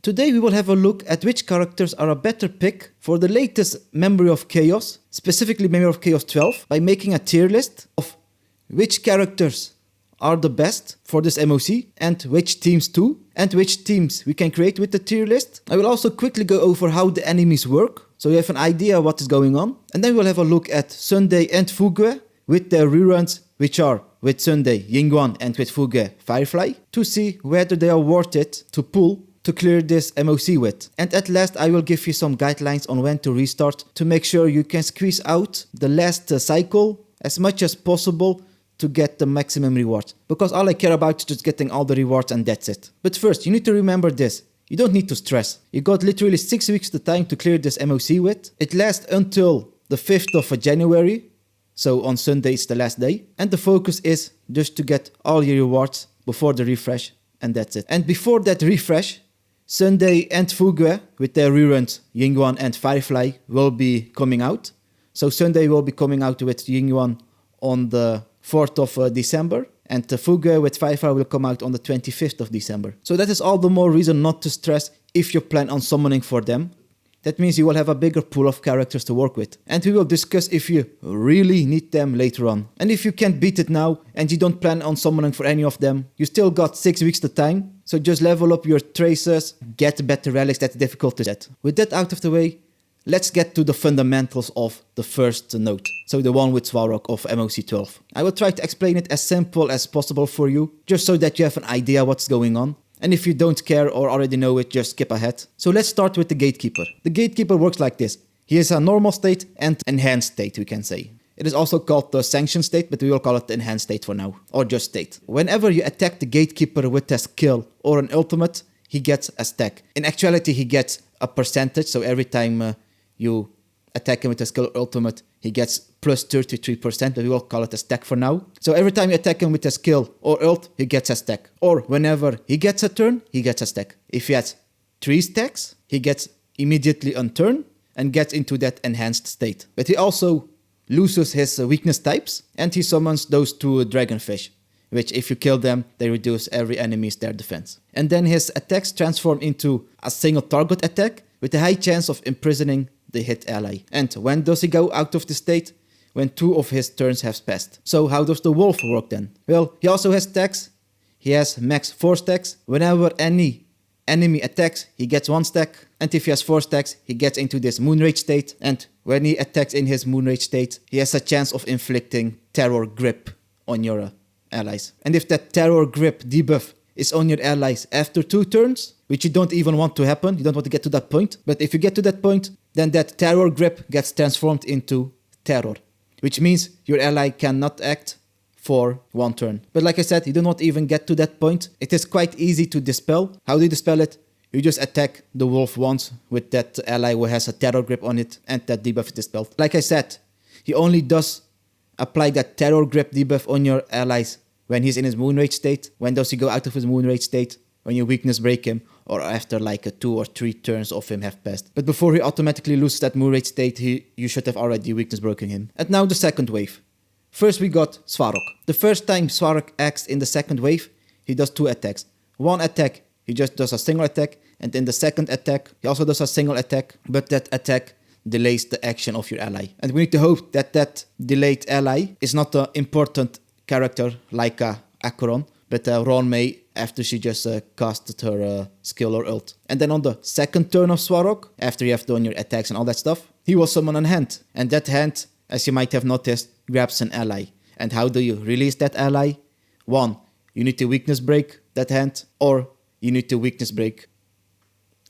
Today we will have a look at which characters are a better pick for the latest Memory of Chaos, specifically Memory of Chaos 12, by making a tier list of which characters are the best for this MOC and which teams too, and which teams we can create with the tier list. I will also quickly go over how the enemies work, so you have an idea what is going on. And then we'll have a look at Sunday and Fugue with their reruns, which are with Sunday, Jing Yuan, and with Fugue, Firefly, to see whether they are worth it to pull to clear this MOC with. And at last I will give you some guidelines on when to restart to make sure you can squeeze out the last cycle as much as possible to get the maximum reward. Because all I care about is just getting all the rewards and that's it. But first, you need to remember this. You don't need to stress. You got literally 6 weeks the time to clear this MOC with. It lasts until the 5th of January. So on Sunday is the last day. And the focus is just to get all your rewards before the refresh. And that's it. And before that refresh, Sunday and Fugue with their reruns, Jing Yuan and Firefly, will be coming out. So Sunday will be coming out with Jing Yuan on the 4th of December. And the Fugue with Firefly will come out on the 25th of December. So that is all the more reason not to stress if you plan on summoning for them. That means you will have a bigger pool of characters to work with. And we will discuss if you really need them later on. And if you can't beat it now and you don't plan on summoning for any of them, you still got 6 weeks the time. So just level up your traces, get better relics, that's difficult to set. With that out of the way, let's get to the fundamentals of the first node. So the one with Svarog of MOC 12. I will try to explain it as simple as possible for you, just so that you have an idea what's going on. And if you don't care or already know it, just skip ahead. So let's start with the Gatekeeper. The Gatekeeper works like this. He is a normal state and enhanced state, we can say. It is also called the Sanction state, but we will call it the enhanced state for now. Or just state. Whenever you attack the Gatekeeper with a skill or an ultimate, he gets a stack. In actuality, he gets a percentage. So every time you attack him with a skill or ultimate, he gets plus 33%, but we will call it a stack for now. So every time you attack him with a skill or ult, he gets a stack. Or whenever he gets a turn, he gets a stack. If he has 3 stacks, he gets immediately on turn and gets into that enhanced state. But he also loses his weakness types and he summons those 2 dragonfish, which if you kill them, they reduce every enemy's their defense. And then his attacks transform into a single target attack with a high chance of imprisoning the hit ally. And when does he go out of the state? When 2 of his turns have passed. So how does the wolf work then? Well, he also has stacks. He has max 4 stacks. Whenever any enemy attacks, he gets 1 stack. And if he has 4 stacks, he gets into this Moonrage state. And when he attacks in his Moonrage state, he has a chance of inflicting Terror Grip on your allies. And if that Terror Grip debuff is on your allies after 2 turns, which you don't even want to happen, you don't want to get to that point, but if you get to that point, then that Terror Grip gets transformed into Terror, which means your ally cannot act for 1 turn. But like I said, you do not even get to that point. It is quite easy to dispel. How do you dispel it? You just attack the wolf once with that ally who has a Terror Grip on it, and that debuff is dispelled. Like I said, he only does apply that Terror Grip debuff on your allies when he's in his Moonrage state. When does he go out of his Moonrage state? When you weakness break him, or after like 2 or 3 turns of him have passed. But before he automatically loses that Moonrage state, you should have already weakness broken him. And now the second wave. First we got Svarog. The first time Svarog acts in the second wave, he does 2 attacks. 1 attack, he just does a single attack, and in the second attack, he also does a single attack, but that attack delays the action of your ally. And we need to hope that that delayed ally is not an important character like Acheron, but Ron May after she just casted her skill or ult. And then on the second turn of Svarog, after you have done your attacks and all that stuff, he will summon a hand. And that hand, as you might have noticed, grabs an ally. And how do you release that ally? 1, you need to weakness break that hand, or you need to weakness break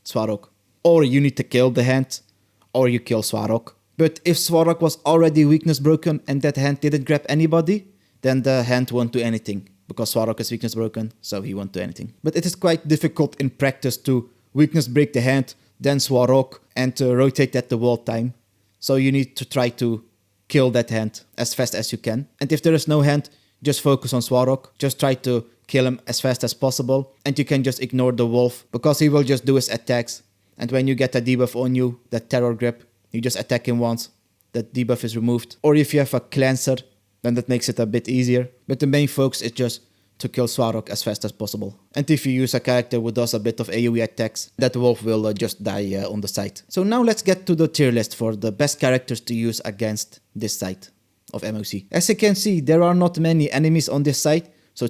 Svarog. Or you need to kill the hand, or you kill Svarog. But if Svarog was already weakness broken and that hand didn't grab anybody, then the hand won't do anything. Because Svarog is weakness broken, so he won't do anything. But it is quite difficult in practice to weakness break the hand, then Svarog, and to rotate that the whole time. So you need to try to kill that hand as fast as you can. And if there is no hand, just focus on Svarog. Just try to kill him as fast as possible. And you can just ignore the wolf, because he will just do his attacks. And when you get a debuff on you, that Terror Grip, you just attack him once, that debuff is removed. Or if you have a Cleanser, then that makes it a bit easier. But the main focus is just to kill Swarok as fast as possible. And if you use a character who does a bit of AoE attacks, that wolf will just die on the site. So now let's get to the tier list for the best characters to use against this site of MOC. As you can see, there are not many enemies on this site, so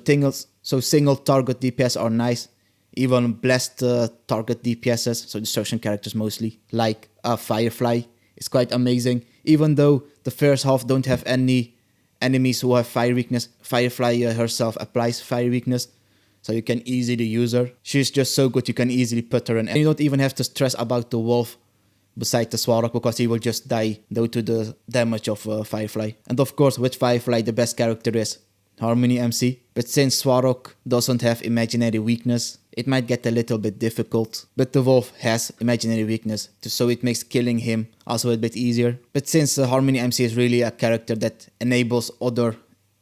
single target DPS are nice. Even blessed target DPSs, so destruction characters mostly, like Firefly, is quite amazing. Even though the first half don't have any enemies who have fire weakness, Firefly herself applies fire weakness, so you can easily use her. She's just so good, you can easily put her in. And you don't even have to stress about the wolf beside the Swarok, because he will just die due to the damage of Firefly. And of course, with Firefly, the best character is Harmony MC. But since Swarok doesn't have imaginary weakness, it might get a little bit difficult. But the wolf has imaginary weakness, so it makes killing him also a bit easier. But since Harmony MC is really a character that enables other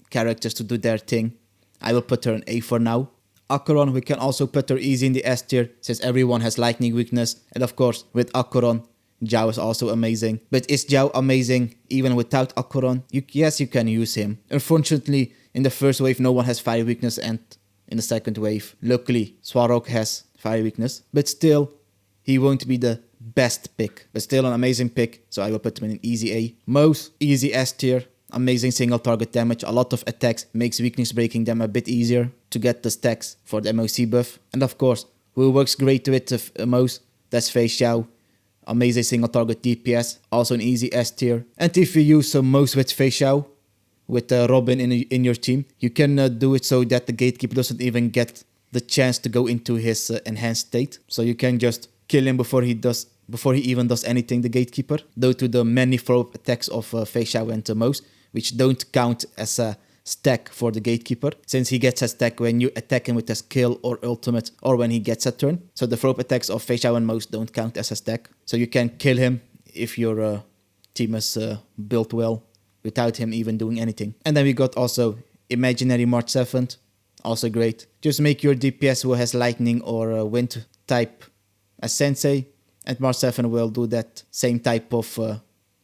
characters to do their thing, I will put her in A for now. Acheron, we can also put her easy in the S tier, since everyone has lightning weakness. And of course, with Acheron, Zhao is also amazing. But is Zhao amazing even without Acheron? Yes, you can use him. Unfortunately, in the first wave, no one has fire weakness, and in the second wave, luckily, Swarok has fire weakness. But still, he won't be the best pick. But still an amazing pick, so I will put him in an easy A. Mouse, easy S tier. Amazing single target damage, a lot of attacks, makes weakness breaking them a bit easier to get the stacks for the MOC buff. And of course, who works great with Mouse, that's Fei Xiao. Amazing single target DPS, also an easy S tier. And if you use some Mouse with Fei Xiao, with Robin in your team, you can do it so that the gatekeeper doesn't even get the chance to go into his enhanced state. So you can just kill him before he even does anything, the gatekeeper, due to the many follow-up attacks of Fei Xiao and Mouse, which don't count as a stack for the gatekeeper, since he gets a stack when you attack him with a skill or ultimate, or when he gets a turn. So the follow-up attacks of Fei Xiao and Mouse don't count as a stack. So you can kill him if your team is built well, without him even doing anything. And then we got also Imaginary March 7th, also great. Just make your DPS who has lightning or wind type a sensei, and March 7 will do that same type of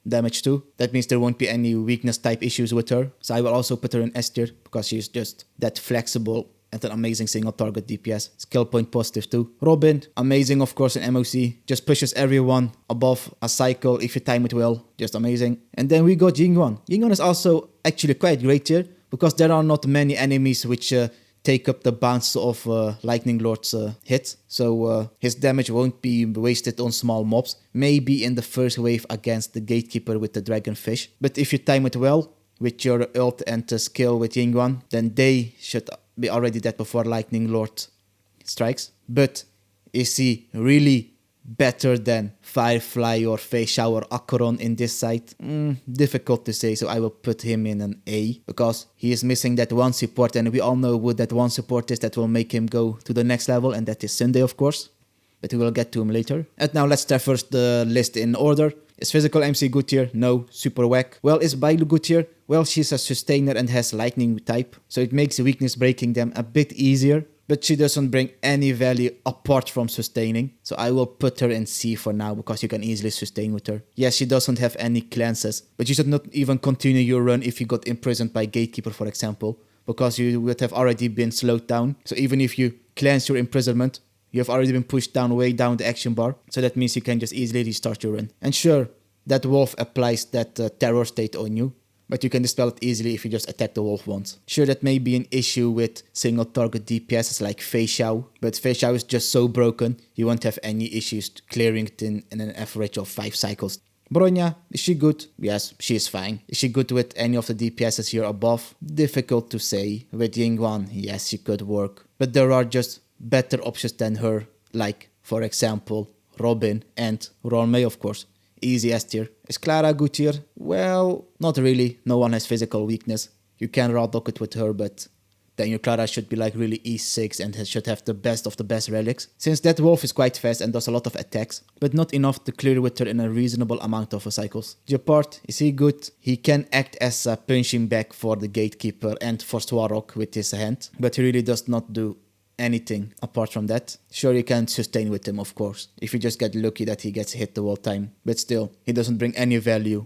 damage too. That means there won't be any weakness type issues with her. So I will also put her in S tier, because she's just that flexible and an amazing single target DPS. Skill point positive too. Robin, amazing of course in MOC. Just pushes everyone above a cycle if you time it well. Just amazing. And then we got Jing Yuan. Jing Yuan is also actually quite great here, because there are not many enemies which take up the bounce of Lightning Lord's hit. So his damage won't be wasted on small mobs. Maybe in the first wave against the gatekeeper with the dragonfish. But if you time it well with your ult and skill with Jing Yuan, then they should be already dead before Lightning Lord strikes. But is he really better than Firefly or Fei Xiao or Acheron in this site? Difficult to say, so I will put him in an A, because he is missing that one support, and we all know who that one support is that will make him go to the next level, and that is Sunday of course. But we will get to him later. And now let's traverse the list in order. Is Physical MC good tier? No, super whack. Well, is Bailu good tier? Well, she's a sustainer and has lightning type, so it makes weakness breaking them a bit easier. But she doesn't bring any value apart from sustaining. So I will put her in C for now, because you can easily sustain with her. Yes, she doesn't have any cleanses, but you should not even continue your run if you got imprisoned by Gatekeeper, for example, because you would have already been slowed down. So even if you cleanse your imprisonment, you have already been pushed down way down the action bar. So that means you can just easily restart your run. And sure, that wolf applies that terror state on you, but you can dispel it easily if you just attack the wolf once. Sure, that may be an issue with single target DPSs like Fei Xiao, but Fei Xiao is just so broken, you won't have any issues clearing it in an average of 5 cycles. Bronya, is she good? Yes, she is fine. Is she good with any of the DPSs here above? Difficult to say. With Jing Yuan, yes, she could work. But there are just better options than her, like, for example, Robin and Ronmei, of course. Easy S tier. Is Clara good tier? Well, not really. No one has physical weakness. You can raw dog it with her, but then your Clara should be like really E6 and should have the best of the best relics. Since that wolf is quite fast and does a lot of attacks, but not enough to clear with her in a reasonable amount of cycles. Japart, is he good? He can act as a punching bag for the gatekeeper and for Swarok with his hand, but he really does not do anything apart from that. Sure, you can sustain with him, of course, if you just get lucky that he gets hit the whole time, but still, he doesn't bring any value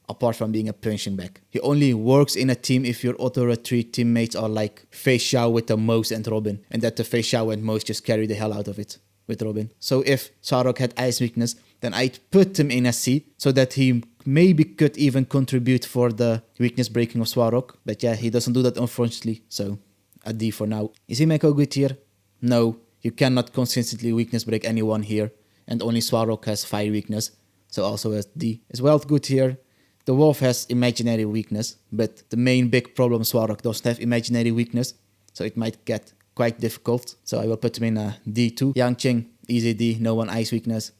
apart from being a punching bag. He only works in a team if your auto-retreat teammates are like Fei Xiao with the Mouse and Robin, and that the Fei Xiao and Mouse just carry the hell out of it with Robin. So if Swarock had ice weakness, then I'd put him in a C so that he maybe could even contribute for the weakness breaking of Swarock. But yeah, he doesn't do that unfortunately, so a D for now. Is he Mecha good here? No, you cannot consistently weakness break anyone here, and only Swarock has fire weakness, so also has D. Is Wealth good here? The Wolf has imaginary weakness, but the main big problem Swarock doesn't have imaginary weakness, so it might get quite difficult, so I will put him in a D2. Yangqing, easy D, no one ice weakness.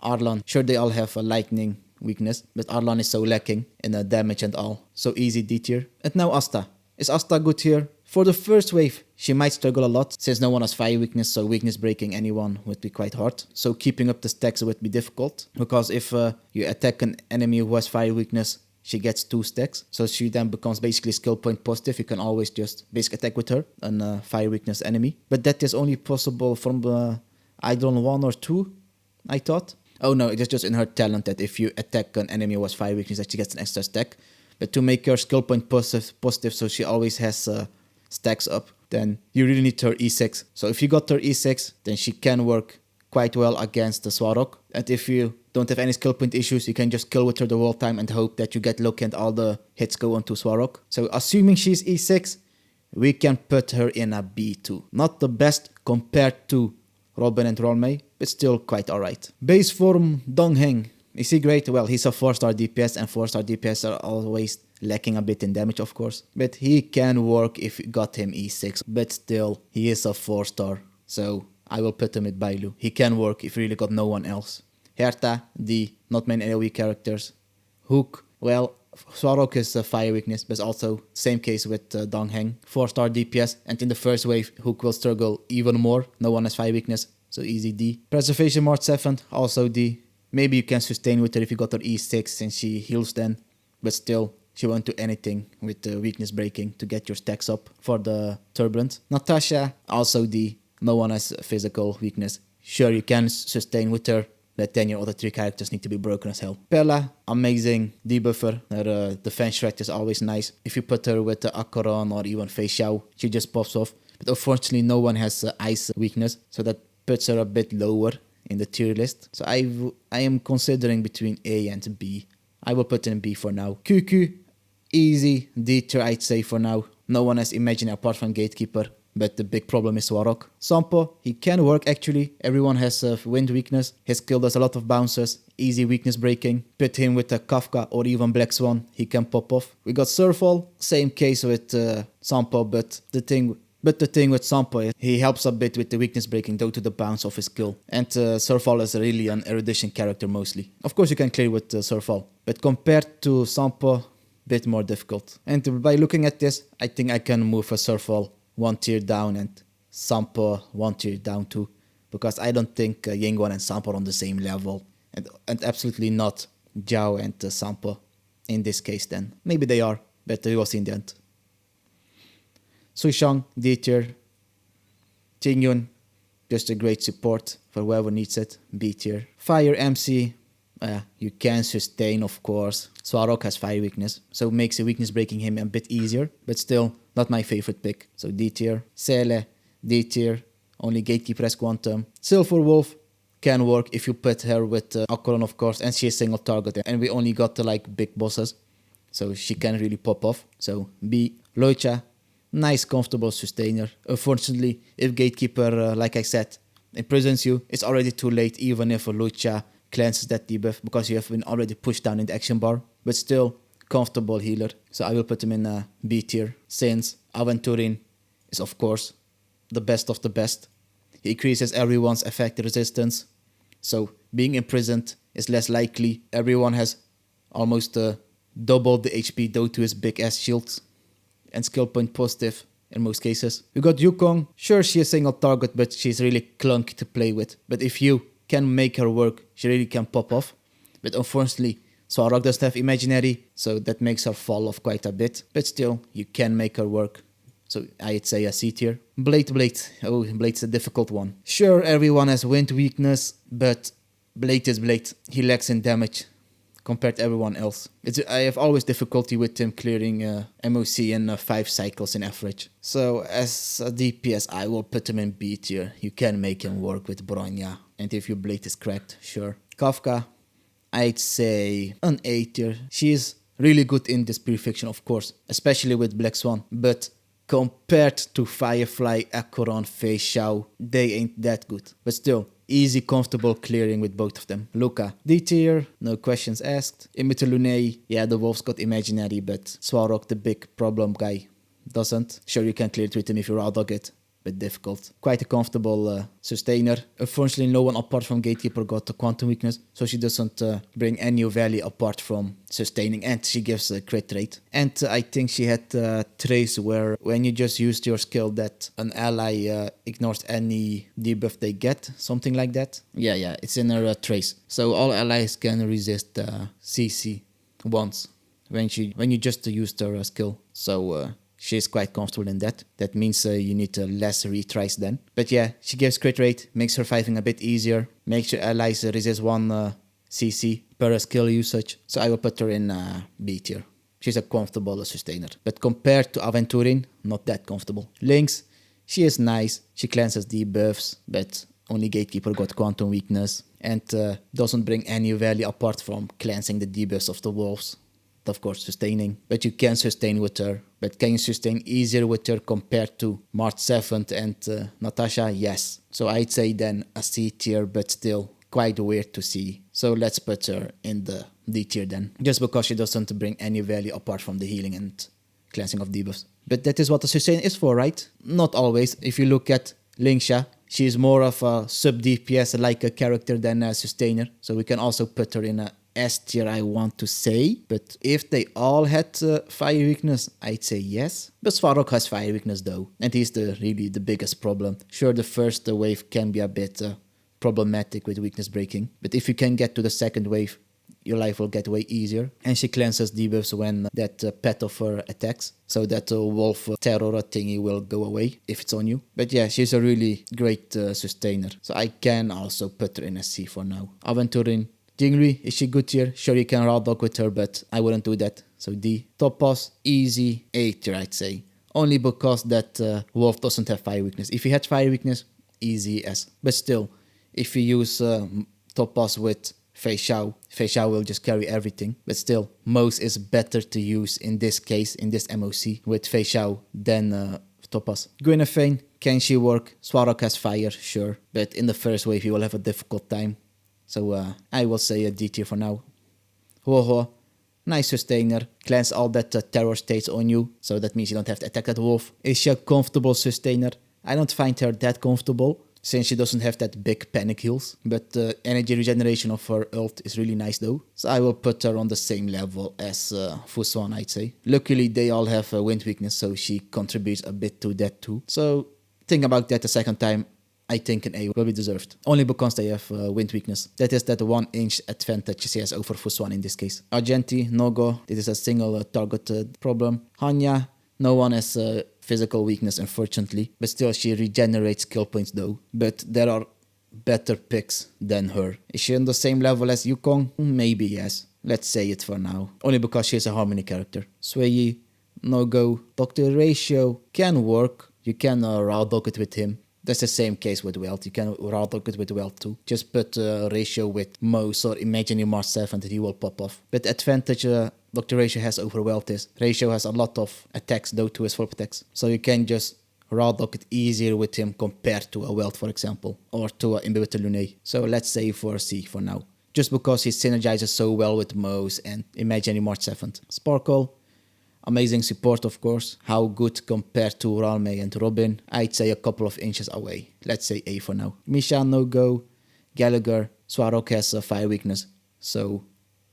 Arlan, sure they all have a lightning weakness, but Arlan is so lacking in the damage and all, so easy D tier. And now Asta. Is Asta good here? For the first wave, she might struggle a lot, since no one has fire weakness, so weakness breaking anyone would be quite hard. So keeping up the stacks would be difficult, because if you attack an enemy who has fire weakness, she gets 2 stacks, so she then becomes basically skill point positive. You can always just basic attack with her, an fire weakness enemy. But that is only possible from Idol 1 or 2, I thought. Oh no, it is just in her talent that if you attack an enemy who has fire weakness, that she gets an extra stack. But to make her skill point positive so she always has stacks up, then you really need her E6. So if you got her E6, then she can work quite well against the Swarock. And if you don't have any skill point issues, you can just kill with her the whole time and hope that you get lucky and all the hits go onto Swarock. So assuming she's E6, we can put her in a B2. Not the best compared to Robin and Rolmei, but still quite alright. Base form Dongheng. Is he great? Well, he's a 4-star DPS, and 4-star DPS are always lacking a bit in damage, of course. But he can work if you got him E6. But still, he is a 4-star. So I will put him with Bailu. He can work if you really got no one else. Herta, D, not many AoE characters. Hook, well, Swarock is a fire weakness, but also same case with Dongheng. 4-star DPS, and in the first wave, Hook will struggle even more. No one has fire weakness, so easy D. Preservation Mart 7, also D. Maybe you can sustain with her if you got her E6 since she heals then, but still, she won't do anything with the weakness breaking to get your stacks up for the Turbulent. Natasha, also D. No one has physical weakness. Sure, you can sustain with her, but then your other 3 characters need to be broken as hell. Pella, amazing debuffer. Her defense threat is always nice. If you put her with the Acheron or even Fei Xiao, she just pops off. But unfortunately, no one has ice weakness, so that puts her a bit lower in the tier list. So I am considering between A and B. I will put in B for now. QQ, easy D tier I'd say for now. No one has Imaginary apart from Gatekeeper, but the big problem is Swarock. Sampo, he can work actually. Everyone has wind weakness. His skill does a lot of bounces, easy weakness breaking. Put him with a Kafka or even Black Swan, he can pop off. We got Surfall, same case with Sampo, but the thing with Sampo is he helps a bit with the weakness breaking due to the bounce of his skill. And Surfall is really an erudition character mostly. Of course you can clear with Surfall, but compared to Sampo, bit more difficult. And by looking at this, I think I can move a Surfall 1 tier down and Sampo 1 tier down too. Because I don't think Jing Yuan and Sampo are on the same level. And absolutely not Jiao and Sampo in this case then. Maybe they are, but we will see in the end. Suishang, D tier. Jing Yuan, just a great support for whoever needs it, B tier. Fire MC, you can sustain of course. Swarock has fire weakness, so makes the weakness breaking him a bit easier, but still not my favorite pick. So D tier. Sele, D tier, only Gatekeeper has Quantum. Silver Wolf can work if you put her with Acheron of course, and she is single target, and we only got the like big bosses, so she can really pop off. So B. Loicha, nice comfortable sustainer. Unfortunately, if Gatekeeper, like I said, imprisons you, it's already too late even if Lucha cleanses that debuff because you have been already pushed down in the action bar. But still, comfortable healer. So I will put him in a B tier. Since Aventurin is of course the best of the best. He increases everyone's effect resistance. So being imprisoned is less likely. Everyone has almost doubled the HP due to his big ass shields. And skill point positive in most cases. We got Yukong. Sure, she is single target, but she's really clunky to play with. But if you can make her work, she really can pop off. But unfortunately, Swarock doesn't have Imaginary, so that makes her fall off quite a bit. But still, you can make her work. So I'd say a C tier. Blade. Oh, Blade's a difficult one. Sure, everyone has wind weakness, but Blade is Blade. He lacks in damage compared to everyone else. I have always difficulty with him clearing MOC in 5 cycles in average. So as a DPS, I will put him in B tier. You can make him work with Bronya. And if your blade is cracked, sure. Kafka, I'd say an A tier. She is really good in this purification, of course, especially with Black Swan. But compared to Firefly, Acheron, Fei Xiao, they ain't that good. But still, easy, comfortable clearing with both of them. Luca, D tier, no questions asked. Imiterlune, yeah, the wolves got imaginary, but Swarok, the big problem guy, doesn't. Sure, you can clear it with him if you raw dog it. Bit difficult. Quite a comfortable sustainer. Unfortunately, no one apart from Gatekeeper got a quantum weakness, so she doesn't bring any value apart from sustaining, and she gives a crit rate. And I think she had trace where when you just used your skill that an ally ignores any debuff they get, something like that. Yeah, it's in her trace. So all allies can resist CC once when you just used her skill. So she's quite comfortable in that. That means you need less retries then. But yeah, she gives crit rate, makes her fighting a bit easier, makes your allies resist 1 CC per skill usage. So I will put her in B tier. She's a comfortable sustainer. But compared to Aventurin, not that comfortable. Lynx, she is nice. She cleanses debuffs, but only Gatekeeper got quantum weakness. And doesn't bring any value apart from cleansing the debuffs of the wolves. Of course, sustaining. But you can sustain with her. But can you sustain easier with her compared to March 7th and Natasha? Yes. So I'd say then a C tier, but still quite weird to see. So let's put her in the D tier then. Just because she doesn't bring any value apart from the healing and cleansing of debuffs. But that is what a sustain is for, right? Not always. If you look at Lingsha, she is more of a sub-DPS like a character than a sustainer. So we can also put her in a S tier, I want to say. But if they all had fire weakness, I'd say yes. But Svarog has fire weakness though. And he's really the biggest problem. Sure, the first wave can be a bit problematic with weakness breaking. But if you can get to the second wave, your life will get way easier. And she cleanses debuffs when that pet of her attacks. So that wolf terror thingy will go away if it's on you. But yeah, she's a really great sustainer. So I can also put her in a C for now. Aventurin, Jingliu, is she good tier? Sure, you can raw dog with her, but I wouldn't do that. So D. Top boss, easy A tier, I'd say. Only because that wolf doesn't have fire weakness. If he had fire weakness, easy S. But still, if you use top boss with Fei Xiao will just carry everything. But still, MOC is better to use in this case, in this MOC, with Fei Xiao than Topaz. Gwynnethane, can she work? Swarok has fire, sure. But in the first wave, you will have a difficult time. So I will say a D tier for now. Ho-Ho, nice sustainer. Cleanse all that terror states on you. So that means you don't have to attack that wolf. Is she a comfortable sustainer? I don't find her that comfortable, since she doesn't have that big panic heals. But the energy regeneration of her ult is really nice though. So I will put her on the same level as Fuswan, I'd say. Luckily they all have wind weakness, so she contributes a bit to that too. So think about that the second time. I think an A will be deserved. Only because they have wind weakness. That is that 1 inch advantage she has over Fuswan in this case. Argenti, no go. This is a single target problem. Hanya, no one has physical weakness, unfortunately. But still, she regenerates skill points though. But there are better picks than her. Is she on the same level as Yukong? Maybe yes. Let's say it for now. Only because she is a harmony character. Suiyi, no go. Dr. Ratio can work. You can raw dog it with him. That's the same case with Welt. You can raw dog it with Welt too. Just put Ratio with MOC or Imagine Mars 7 that he will pop off. But the advantage Dr. Ratio has over Welt is Ratio has a lot of attacks though to his full attacks. So you can just raw dog it easier with him compared to a Welt, for example. Or to a Imbibitor Lune. So let's say for C for now. Just because he synergizes so well with MOC and Imagine Mars 7. Sparkle. Amazing support, of course. How good compared to Ralme and Robin? I'd say a couple of inches away. Let's say A for now. Misha, no go. Gallagher, Swarok has a fire weakness. So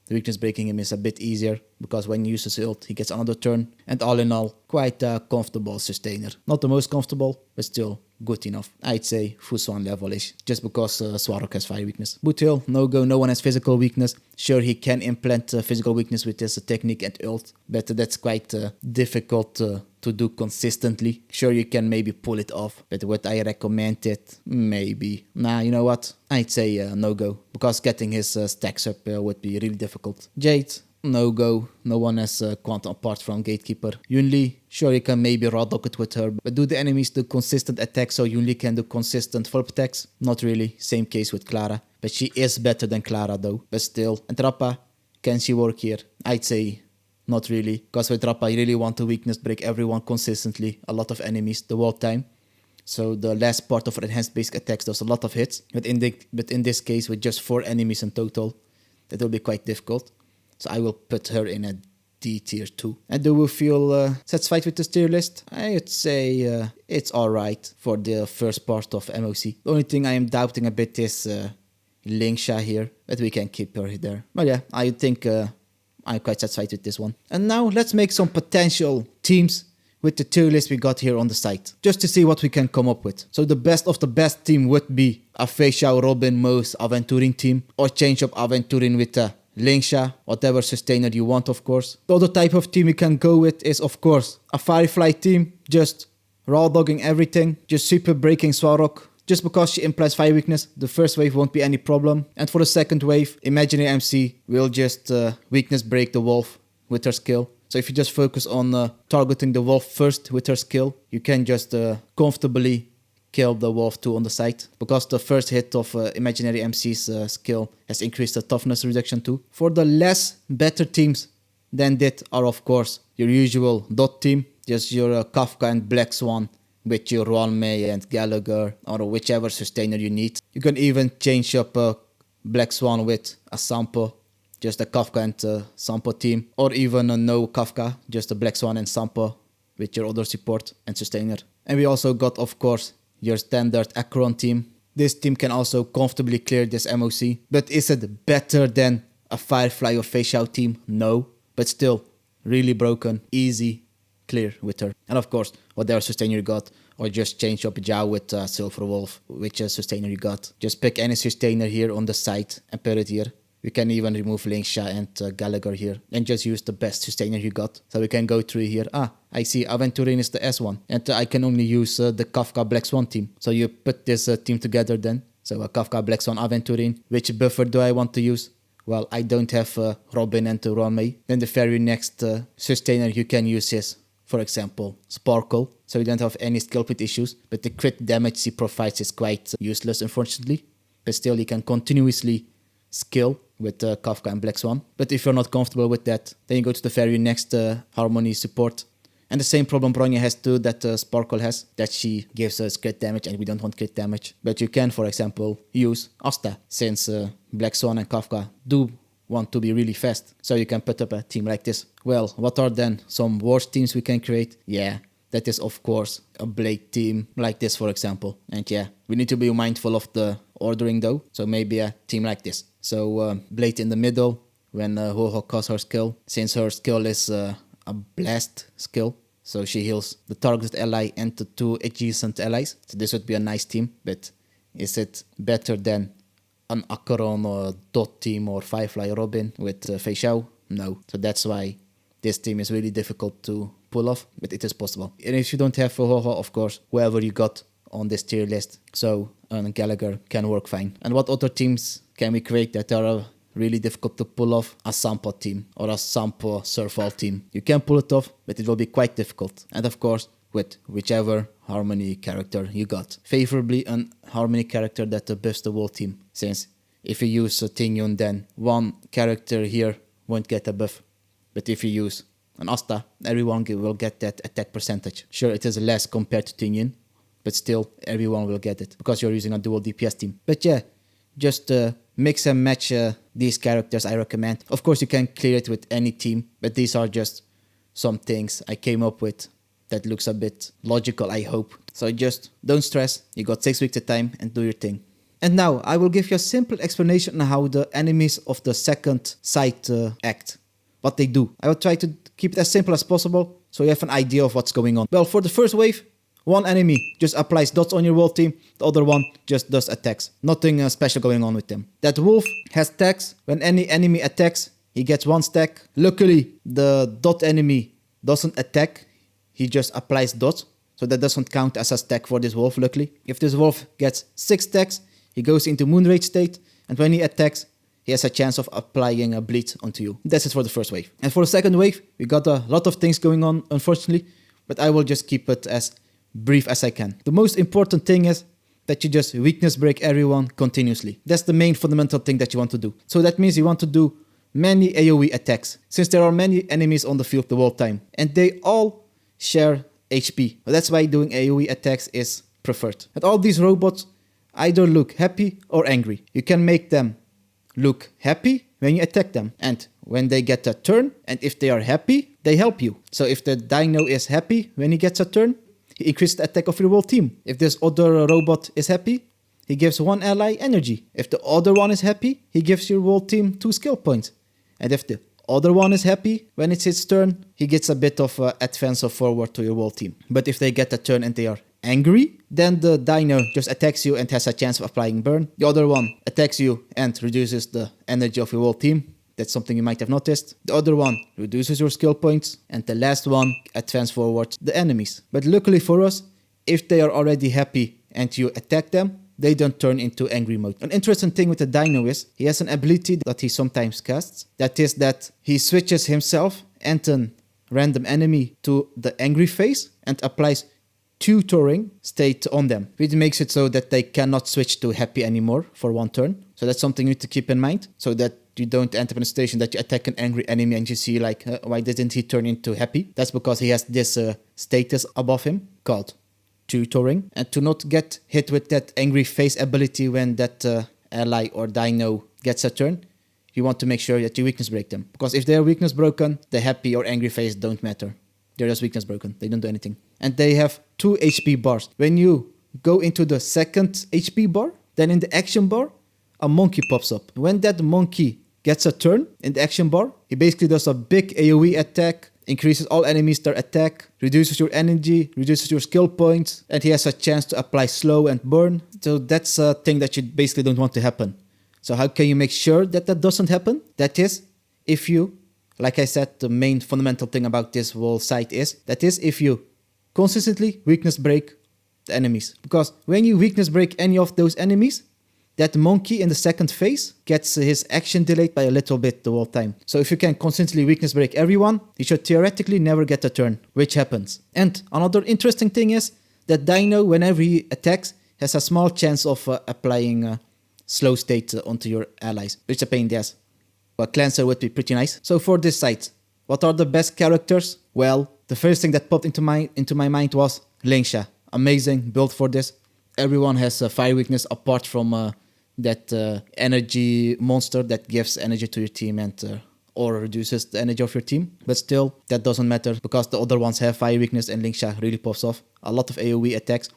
the weakness breaking him is a bit easier. Because when he uses his ult, he gets another turn. And all in all, quite a comfortable sustainer. Not the most comfortable, but still good enough. I'd say Fuson level-ish, just because Swarok has fire weakness. Boothill, no go, no one has physical weakness. Sure, he can implant physical weakness with his technique and ult, but that's quite difficult to do consistently. Sure, you can maybe pull it off, but would I recommend it? Maybe. Nah, you know what? I'd say no go, because getting his stacks up would be really difficult. Jade, no go, no one has Quantum apart from Gatekeeper. Yunli, sure you can maybe raw dog it with her, but do the enemies do consistent attacks so Yunli can do consistent follow-up attacks? Not really, same case with Clara, but she is better than Clara though. But still, and Rappa, can she work here? I'd say not really, because with Rappa you really want to weakness break everyone consistently, a lot of enemies the whole time. So the last part of her enhanced basic attacks does a lot of hits, but in this case with just 4 enemies in total, that will be quite difficult. So I will put her in a D tier 2. And do we feel satisfied with this tier list? I would say it's alright for the first part of MOC. The only thing I am doubting a bit is Lingsha here, but we can keep her there. But yeah, I think I'm quite satisfied with this one. And now let's make some potential teams with the tier list we got here on the site, just to see what we can come up with. So the best of the best team would be a Fei Xiao, Robin, Mouse, Aventurin team, or change up Aventurin with a Lingsha, whatever sustainer you want, of course. The other type of team you can go with is, of course, a Firefly team, just raw dogging everything, just super breaking Swarok. Just because she implies fire weakness, the first wave won't be any problem. And for the second wave, Imaginary MC will just weakness break the wolf with her skill. So if you just focus on targeting the wolf first with her skill, you can just comfortably kill the wolf too on the side, because the first hit of Imaginary MC's skill has increased the toughness reduction too. For the less better teams than that are of course your usual dot team, just your Kafka and Black Swan with your Rolmei and Gallagher or whichever sustainer you need. You can even change up Black Swan with a Sampo, just a Kafka and Sampo team, or even a no Kafka, just a Black Swan and Sampo with your other support and sustainer. And we also got of course your standard Akron team. This team can also comfortably clear this MOC. But is it better than a Firefly or Fei Xiao team? No. But still, really broken, easy, clear with her. And of course, whatever sustainer you got, or just change up Zhao with Silver Wolf, which sustainer you got. Just pick any sustainer here on the side and put it here. We can even remove Lingsha and Gallagher here and just use the best sustainer you got. So we can go through here. I see Aventurin is the S1 and I can only use the Kafka Black Swan team. So you put this team together then. So a Kafka Black Swan Aventurin. Which buffer do I want to use? Well, I don't have Robin and Romei. Then the very next sustainer you can use is, for example, Sparkle. So you don't have any skill pit issues. But the crit damage she provides is quite useless, unfortunately. But still, you can continuously skill with Kafka and Black Swan. But if you're not comfortable with that, then you go to the very next Harmony support. And the same problem Bronya has too that Sparkle has, that she gives us crit damage and we don't want crit damage. But you can, for example, use Asta, since Black Swan and Kafka do want to be really fast. So you can put up a team like this. Well, what are then some worse teams we can create? Yeah, that is of course a Blade team like this, for example. And yeah, we need to be mindful of the ordering though. So maybe a team like this. So Blade in the middle when Ho-Ho casts her skill. Since her skill is a blast skill, so she heals the targeted ally and the 2 adjacent allies. So this would be a nice team, but is it better than an Acheron or Dot team or Firefly Robin with Fei Xiao? No. So that's why this team is really difficult to pull off, but it is possible. And if you don't have Ho-Ho, of course, whoever you got on this tier list, so Gallagher can work fine. And what other teams can we create that are really difficult to pull off? A Sampo team or a Sampo Surfall team. You can pull it off, but it will be quite difficult. And of course, with whichever Harmony character you got. Favorably an Harmony character that buffs the whole team. Since if you use Tingyun, then one character here won't get a buff. But if you use an Asta, everyone will get that attack percentage. Sure, it is less compared to Tingyun, but still everyone will get it because you're using a dual DPS team. But yeah, just mix and match these characters I recommend. Of course you can clear it with any team, but these are just some things I came up with that looks a bit logical, I hope. So just don't stress, you got 6 weeks of time and do your thing. And now I will give you a simple explanation on how the enemies of the second site act. What they do. I will try to keep it as simple as possible so you have an idea of what's going on. Well, for the first wave, one enemy just applies dots on your whole team, the other one just does attacks. Nothing special going on with them. That wolf has stacks. When any enemy attacks, he gets 1 stack. Luckily, the dot enemy doesn't attack. He just applies dots. So that doesn't count as a stack for this wolf, luckily. If this wolf gets 6 stacks, he goes into moon rage state. And when he attacks, he has a chance of applying a bleed onto you. That's it for the first wave. And for the second wave, we got a lot of things going on, unfortunately. But I will just keep it as brief as I can. The most important thing is that you just weakness break everyone continuously. That's the main fundamental thing that you want to do. So that means you want to do many AoE attacks, since there are many enemies on the field the whole time. And they all share HP. That's why doing AoE attacks is preferred. And all these robots either look happy or angry. You can make them look happy when you attack them. And when they get a turn, and if they are happy, they help you. So if the dino is happy when he gets a turn, he increases the attack of your whole team. If this other robot is happy, he gives 1 ally energy. If the other one is happy, he gives your whole team 2 skill points. And if the other one is happy, when it's his turn, he gets a bit of advance or forward to your whole team. But if they get a turn and they are angry, then the dino just attacks you and has a chance of applying burn. The other one attacks you and reduces the energy of your whole team. That's something you might have noticed. The other one reduces your skill points. And the last one advances forward the enemies. But luckily for us, if they are already happy and you attack them, they don't turn into angry mode. An interesting thing with the dino is he has an ability that he sometimes casts. That is that he switches himself and a random enemy to the angry phase and applies tutoring state on them, which makes it so that they cannot switch to happy anymore for 1 turn. So that's something you need to keep in mind, so that you don't end up in a situation that you attack an angry enemy and you see like, why didn't he turn into happy? That's because he has this status above him called tutoring. And to not get hit with that angry face ability when that ally or dino gets a turn, you want to make sure that you weakness break them. Because if they're weakness broken, the happy or angry face don't matter. They're just weakness broken. They don't do anything. And they have 2 HP bars. When you go into the second HP bar, then in the action bar, a monkey pops up. When that monkey gets a turn in the action bar, he basically does a big AoE attack, increases all enemies their attack, reduces your energy, reduces your skill points, and he has a chance to apply slow and burn. So that's a thing that you basically don't want to happen. So how can you make sure that that doesn't happen? That is, if you, like I said, the main fundamental thing about this whole site is, that is if you consistently weakness break the enemies. Because when you weakness break any of those enemies, that monkey in the second phase gets his action delayed by a little bit the whole time. So if you can constantly weakness break everyone, he should theoretically never get a turn, which happens. And another interesting thing is that dino, whenever he attacks, has a small chance of applying slow state onto your allies, which is a pain in the ass. A cleanser would be pretty nice. So for this site, what are the best characters? Well, the first thing that popped into my mind was Lingsha. Amazing build for this. Everyone has a fire weakness apart from that energy monster that gives energy to your team and or reduces the energy of your team. But still, that doesn't matter because the other ones have fire weakness and Lingsha really pops off. A lot of AoE attacks.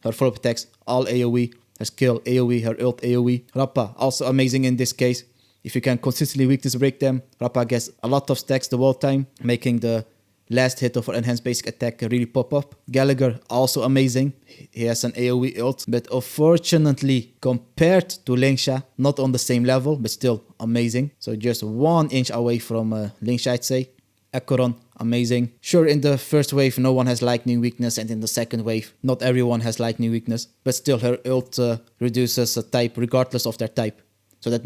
Her follow-up attacks, all AoE. Her skill AoE, her ult AoE. Rappa, also amazing in this case. If you can consistently weakness break them, Rappa gets a lot of stacks the whole time, making the last hit of her enhanced basic attack really pop up. Gallagher, also amazing. He has an AoE ult, but unfortunately, compared to Lingsha, not on the same level, but still amazing. So just 1 inch away from Lingsha, I'd say. Acheron, amazing. Sure, in the first wave, no one has lightning weakness, and in the second wave, not everyone has lightning weakness, but still her ult reduces a type regardless of their type. So that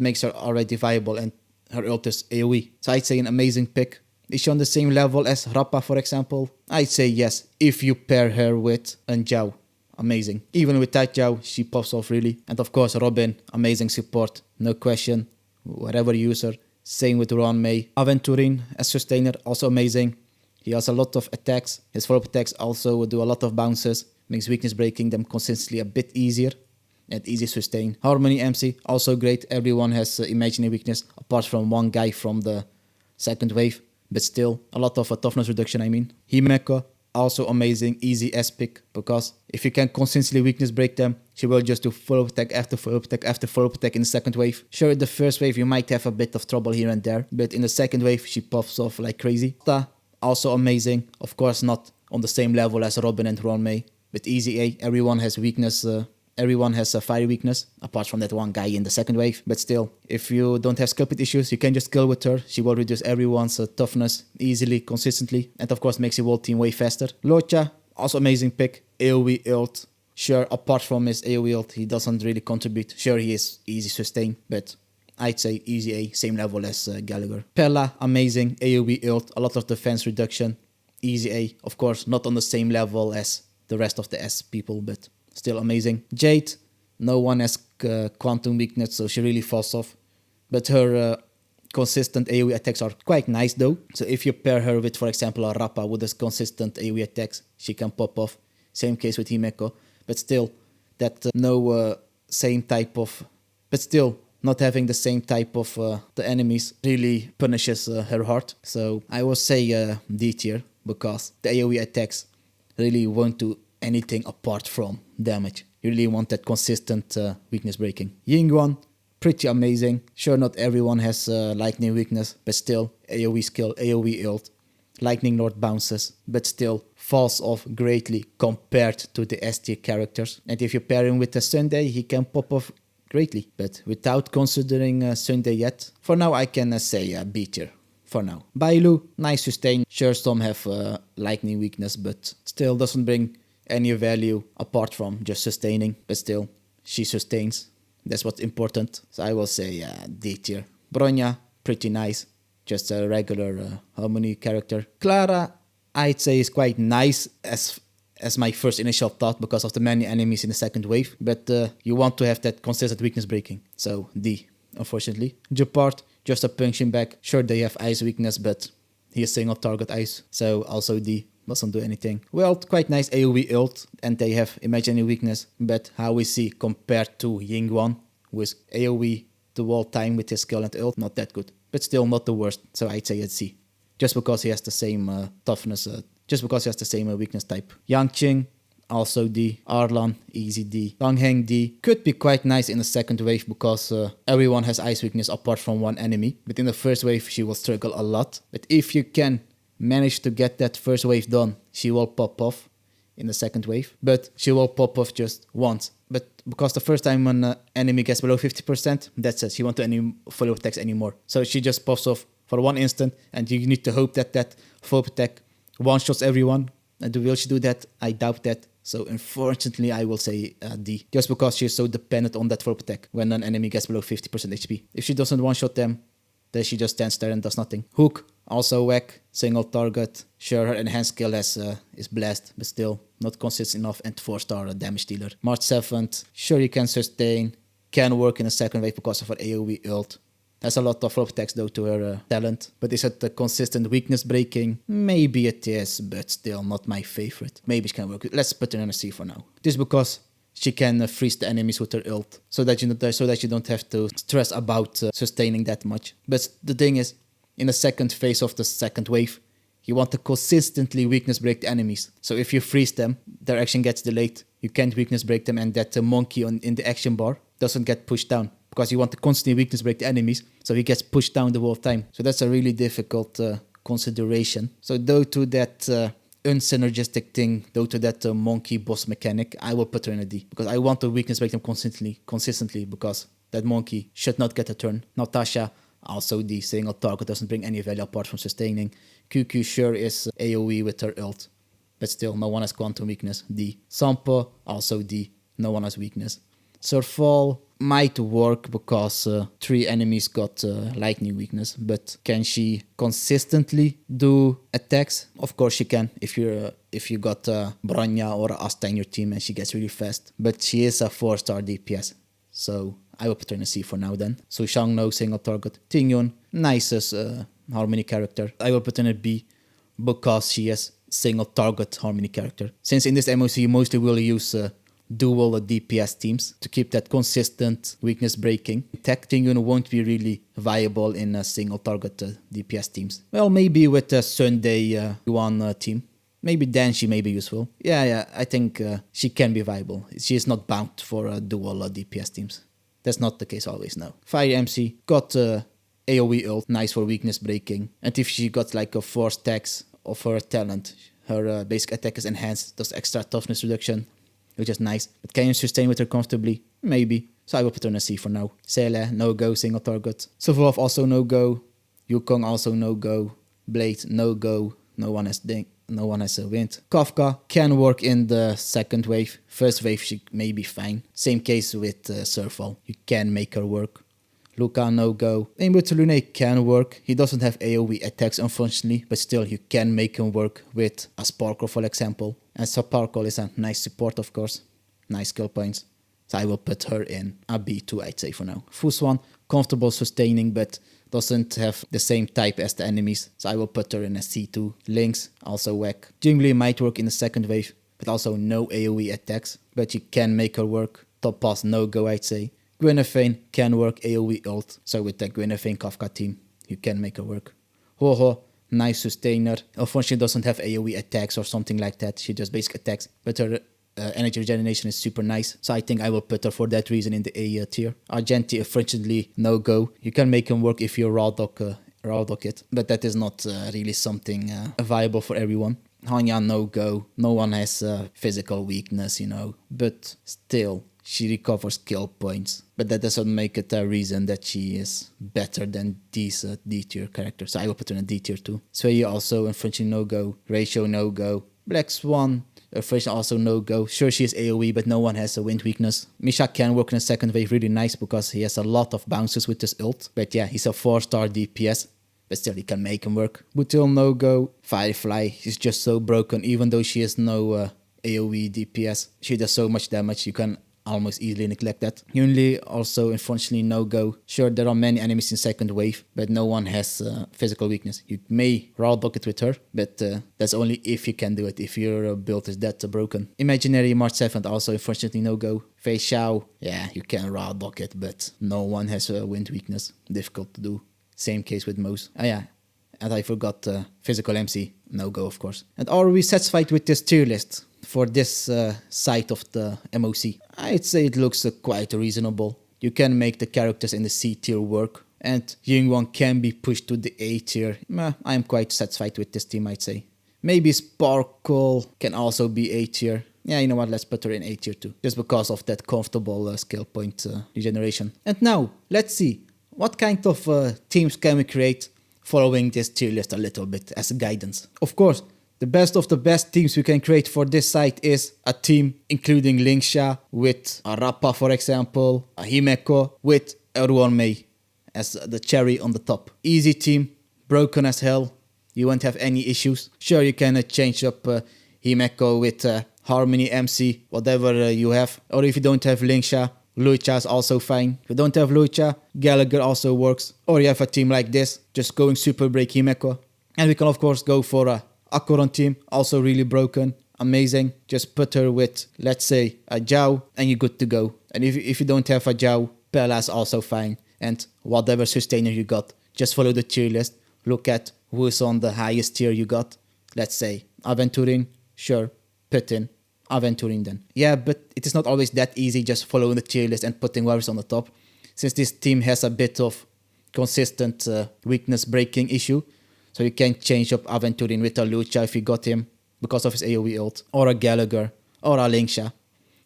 makes her already viable, and her ult is AoE. So I'd say an amazing pick. Is she on the same level as Rappa, for example? I'd say yes, if you pair her with Jiao. Amazing. Even with that Jiao, she pops off really. And of course, Robin, amazing support, no question. Whatever you use her. Same with Ron May. Aventurin as sustainer, also amazing. He has a lot of attacks. His follow-up attacks also do a lot of bounces. Makes weakness breaking them consistently a bit easier. And easy sustain. Harmony MC, also great. Everyone has imaginary weakness, apart from one guy from the second wave. But still, a lot of toughness reduction, I mean. Himeko, also amazing, easy S pick. Because if you can consistently weakness break them, she will just do follow-up attack after follow-up attack after follow-up attack in the second wave. Sure, in the first wave you might have a bit of trouble here and there. But in the second wave, she pops off like crazy. Ta, also amazing. Of course not on the same level as Robin and Ronmei. With easy A, everyone has weakness. Everyone has a fire weakness, apart from that one guy in the second wave. But still, if you don't have skill pit issues, you can just kill with her. She will reduce everyone's toughness easily, consistently. And of course makes your whole team way faster. Locha, also amazing pick. AoE ult. Sure, apart from his AoE ult, he doesn't really contribute. Sure, he is easy sustain, but I'd say easy A, same level as Gallagher. Pella, amazing. AoE ult, a lot of defense reduction. Easy A, of course, not on the same level as the rest of the S people, but still amazing. Jade, no one has quantum weakness, so she really falls off. But her consistent AoE attacks are quite nice though. So if you pair her with, for example, a Rappa with this consistent AoE attacks, she can pop off. Same case with Himeko. But still, that same type of... But still, not having the same type of the enemies really punishes her heart. So I will say D tier, because the AoE attacks really won't do anything apart from damage. You really want that consistent weakness breaking. Jing Yuan, pretty amazing. Sure, not everyone has lightning weakness, but still, AoE skill, AoE ult. Lightning Lord bounces, but still falls off greatly compared to the S tier characters. And if you pair him with a Sunday, he can pop off greatly. But without considering Sunday yet, for now I can say B tier. For now. Bailu, nice sustain. Sure, some have lightning weakness, but still doesn't bring any value apart from just sustaining. But still, she sustains. That's what's important. So I will say D tier. Bronya, pretty nice. Just a regular harmony character. Clara, I'd say is quite nice as my first initial thought because of the many enemies in the second wave. But you want to have that consistent weakness breaking. So D, unfortunately. Japart, just a punching bag. Sure, they have ice weakness, but he is single target ice. So also D, doesn't do anything. Well, quite nice AoE ult, and they have imaginary weakness. But how we see compared to Jing Yuan, with AoE the whole time with his skill and ult, not that good. But still not the worst, so I'd say it's C. Just because he has the same toughness, just because he has the same weakness type. Yangqing, also D. Arlan, easy D. Langheng D. Could be quite nice in the second wave because everyone has ice weakness apart from one enemy. But in the first wave she will struggle a lot. But if you can manage to get that first wave done, she will pop off in the second wave. But she will pop off just once. But because the first time an enemy gets below 50%, that's it. She won't do any follow-up attacks anymore. So she just pops off for one instant, and you need to hope that that follow-up attack one-shots everyone. And will she do that? I doubt that. So unfortunately, I will say D. Just because she is so dependent on that follow-up attack when an enemy gets below 50% HP. If she doesn't one-shot them, then she just stands there and does nothing. Hook, also whack, single target. Sure, her enhanced skill is blessed, but still not consistent enough and 4-star damage dealer. March 7th, sure you can sustain, can work in the second wave because of her AoE ult. Has a lot of follow-up attacks though to her talent. But is it the consistent weakness breaking? Maybe it is, but still not my favorite. Maybe she can work. Let's put her in a C for now. This is because she can freeze the enemies with her ult, so that you don't have to stress about sustaining that much. But the thing is, in the second phase of the second wave, you want to consistently weakness break the enemies. So if you freeze them, their action gets delayed. You can't weakness break them, and that monkey in the action bar doesn't get pushed down. Because you want to constantly weakness break the enemies, so he gets pushed down the whole time. So that's a really difficult consideration. So due to that unsynergistic thing, due to that monkey boss mechanic, I will put her in a D. Because I want to weakness break them consistently, because that monkey should not get a turn. Natasha, also D. Single target doesn't bring any value apart from sustaining. QQ sure is AoE with her ult, but still no one has quantum weakness. D. Sampo, also D. No one has weakness. Surfall might work because 3 enemies got lightning weakness, but can she consistently do attacks? Of course she can if you got Bronya or Asta in your team and she gets really fast. But she is a 4-star DPS, so I will put her in a C for now then. So Shang no single target. Tingyun, nicest harmony character. I will put her in a B because she is single target harmony character. Since in this MOC you mostly will use dual DPS teams to keep that consistent weakness breaking. Tech Tingyun won't be really viable in a single target DPS teams. Well, maybe with a Sunday Yuan team. Maybe then she may be useful. Yeah, I think she can be viable. She is not bound for dual DPS teams. That's not the case always, no. Fire MC got AoE ult, nice for weakness breaking. And if she got like a 4 stacks of her talent, Her basic attack is enhanced, does extra toughness reduction, which is nice. But can you sustain with her comfortably? Maybe. So I will put her in a C for now. Sele, no go, single target. Sovolov also no go. Yukong also no go. Blade, no go. No one has a wind. Kafka can work in the second wave. First wave she may be fine. Same case with Surfall. You can make her work. Luca, no go. Inbut Lune can work. He doesn't have AoE attacks unfortunately, but still you can make him work with a Sparkle for example. And Sparkle is a nice support of course. Nice skill points. So I will put her in a B2 I'd say for now. Fuswan, comfortable sustaining but doesn't have the same type as the enemies. So I will put her in a C2. Lynx, also whack. Jingli might work in the second wave, but also no AoE attacks. But you can make her work. Top pass, no go I'd say. Gwenevane can work AoE ult. So with the Gwenevane Kafka team, you can make her work. Ho-Ho, nice sustainer. Unfortunately doesn't have AoE attacks or something like that. She just basic attacks. But her energy regeneration is super nice. So I think I will put her for that reason in the A tier. Argenti, unfortunately, no go. You can make him work if you raw dog it. But that is not really something viable for everyone. Hanya, no go. No one has physical weakness, you know. But still, she recovers skill points. But that doesn't make it a reason that she is better than these D tier characters. So I will put her in a D tier too. Sway also, unfortunately, no go. Ratio, no go. Black Swan, unfortunately, also no go. Sure, she is AoE, but no one has a wind weakness. Misha can work in the second wave really nice because he has a lot of bounces with this ult. But yeah, he's a 4-star DPS. But still, he can make him work. Butil, no go. Firefly, she's just so broken. Even though she has no AoE DPS, she does so much damage, you can almost easily neglect that. Yunli also unfortunately no go. Sure, there are many enemies in second wave, but no one has physical weakness. You may raw dog it with her, but that's only if you can do it, if your build is that broken. Imaginary March 7th also unfortunately no go. Fei Xiao, yeah, you can raw dog it, but no one has a wind weakness. Difficult to do. Same case with Moose. Oh yeah, and I forgot physical MC, no go of course. And are we satisfied with this tier list? For this side of the MOC, I'd say it looks quite reasonable. You can make the characters in the C tier work, and Jing Yuan can be pushed to the A tier. I'm quite satisfied with this team, I'd say. Maybe Sparkle can also be A tier. Yeah, you know what, let's put her in A tier too, just because of that comfortable skill point regeneration. And now, let's see, what kind of teams can we create following this tier list a little bit as guidance. Of course, the best of the best teams we can create for this site is a team including Linksha with a Rappa for example, a Himeko with a Ruanmei as the cherry on the top. Easy team, broken as hell, you won't have any issues. Sure, you can change up Himeko with Harmony, MC, whatever you have. Or if you don't have Linksha, Lucha is also fine. If you don't have Lucha, Gallagher also works. Or you have a team like this, just going super break Himeko. And we can of course go for a Akoron team, also really broken, amazing. Just put her with, let's say, a Zhao, and you're good to go. And if you don't have a Zhao, Pella is also fine. And whatever sustainer you got, just follow the tier list. Look at who is on the highest tier you got. Let's say, Aventurin, sure, put in Aventurin then. Yeah, but it is not always that easy just following the tier list and putting whoever's on the top. Since this team has a bit of consistent weakness breaking issue, so you can change up Aventurin with a Lucha if you got him because of his AoE ult, or a Gallagher, or a Linksha.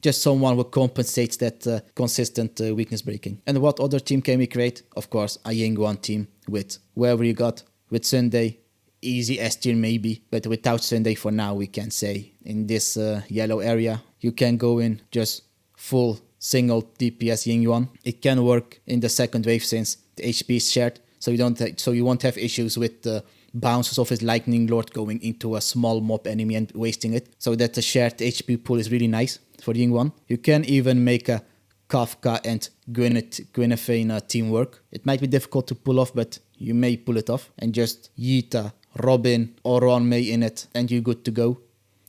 Just someone who compensates that consistent weakness breaking. And what other team can we create? Of course, a Jing Yuan team with whoever you got. With Sunday, easy S tier maybe, but without Sunday for now we can say. In this yellow area, you can go in just full single DPS Jing Yuan. It can work in the second wave since the HP is shared, so you won't have issues with the bounces of his Lightning Lord going into a small mob enemy and wasting it. So that the shared HP pool is really nice for Jing Yuan. You can even make a Kafka and Gwenevane teamwork. It might be difficult to pull off, but you may pull it off. And just yeet a Robin or Ruanmei in it, and you're good to go.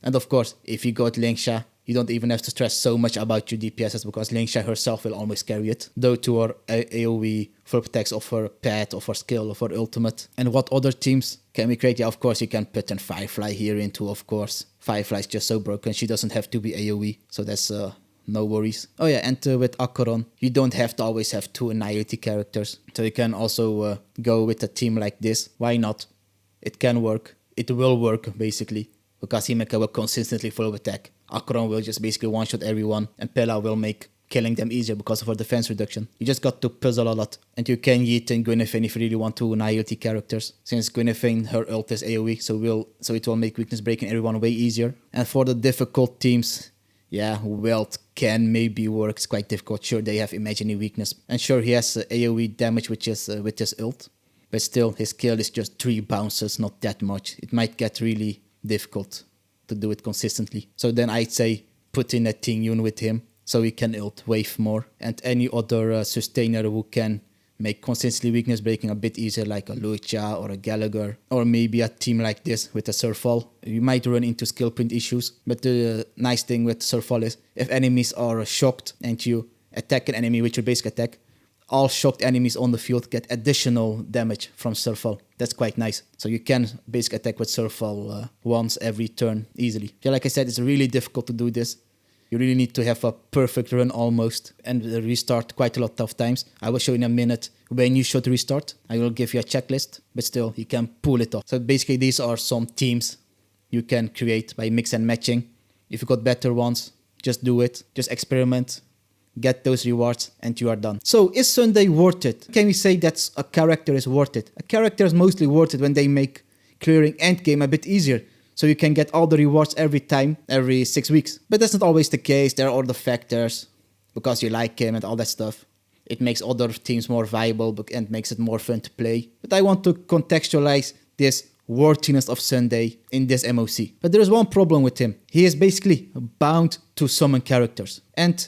And of course, if you got Linksha, you don't even have to stress so much about your DPSs because Linksha herself will always carry it. Though to her AoE full attacks of her pet, of her skill, of her ultimate. And what other teams can we create? Yeah, of course you can put in Firefly here into, of course. Firefly is just so broken, she doesn't have to be AoE, so that's no worries. Oh yeah, and with Akoron, you don't have to always have two Annihilator characters. So you can also go with a team like this. Why not? It can work. It will work, basically. because Himeka will consistently full attack. Akron will just basically one-shot everyone, and Pela will make killing them easier because of her defense reduction. You just got to puzzle a lot, and you can yeet in Gwynethine if you really want to annihilate the characters. Since Gwynethine, her ult is AoE, so it will make weakness breaking everyone way easier. And for the difficult teams, yeah, Welt can maybe work. It's quite difficult. Sure, they have imaginary weakness, and sure, he has AoE damage which is with his ult, but still, his kill is just 3 bounces, not that much. It might get really difficult to do it consistently. So then I'd say put in a Jing Yuan with him, so he can ult wave more, and any other sustainer who can make consistently weakness breaking a bit easier, like a Lucha or a Gallagher, or maybe a team like this with a Surfall. You might run into skill point issues, but the nice thing with Surfall is if enemies are shocked and you attack an enemy with your basic attack, all shocked enemies on the field get additional damage from Surfall. That's quite nice. So you can basic attack with Surfall once every turn easily. Yeah, like I said, it's really difficult to do this. You really need to have a perfect run almost and restart quite a lot of times. I will show you in a minute when you should restart. I will give you a checklist, but still, you can pull it off. So basically, these are some teams you can create by mix and matching. If you got better ones, just do it. Just experiment, get those rewards, and you are done. So is Sunday worth it? Can we say that a character is worth it? A character is mostly worth it when they make clearing endgame a bit easier, so you can get all the rewards every time, every 6 weeks. But that's not always the case. There are other factors, because you like him and all that stuff. It makes other teams more viable and makes it more fun to play. But I want to contextualize this worthiness of Sunday in this MOC. But there is one problem with him. He is basically bound to summon characters. And